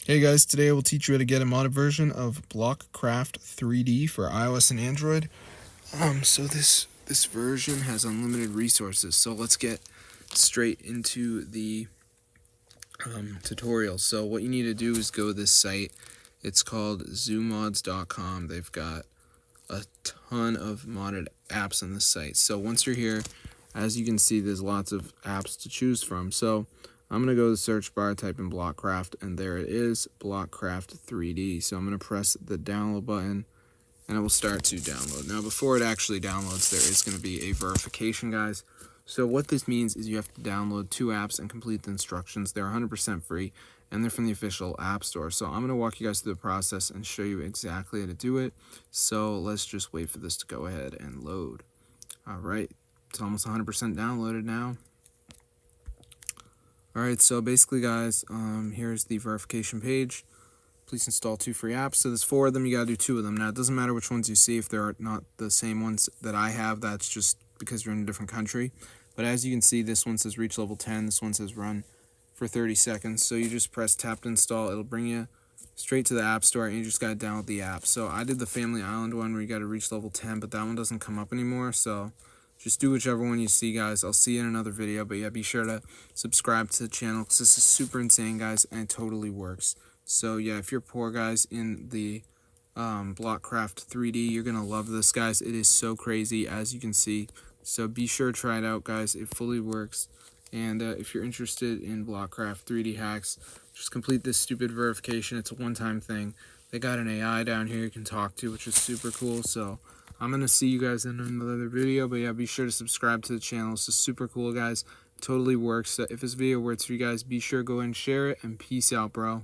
Hey guys, today I will teach you how to get a modded version of Blockcraft 3D for iOS and Android. So this version has unlimited resources. So let's get straight into the tutorial. So what you need to do is go to this site. It's called zoomods.com. They've got a ton of modded apps on this site. So once you're here, as you can see, there's lots of apps to choose from. So I'm going to go to the search bar, type in Blockcraft, and there it is, Blockcraft 3D. So I'm going to press the download button, and it will start to download. Now, before it actually downloads, there is going to be a verification, guys. So what this means is you have to download 2 apps and complete the instructions. They're 100% free, and they're from the official App Store. So I'm going to walk you guys through the process and show you exactly how to do it. So let's just wait for this to go ahead and load. All right, it's almost 100% downloaded now. Alright, so basically guys, here's the verification page. Please install 2 free apps. So there's 4 of them, you gotta do 2 of them. Now it doesn't matter which ones you see if they're not the same ones that I have, that's just because you're in a different country. But as you can see, this one says reach level 10, this one says run for 30 seconds. So you just press tap to install, it'll bring you straight to the App Store and you just gotta download the app. So I did the Family Island one where you gotta reach level 10, but that one doesn't come up anymore, so just do whichever one you see, guys. I'll see you in another video. But yeah, be sure to subscribe to the channel because this is super insane, guys, and it totally works. So yeah, if you're poor, guys, in the Blockcraft 3D, you're going to love this, guys. It is so crazy, as you can see. So be sure to try it out, guys. It fully works. And if you're interested in Blockcraft 3D hacks, just complete this stupid verification. It's a one-time thing. They got an AI down here you can talk to, which is super cool. So I'm going to see you guys in another video. But yeah, be sure to subscribe to the channel. It's just super cool, guys. It totally works. So if this video works for you guys, be sure to go and share it. And peace out, bro.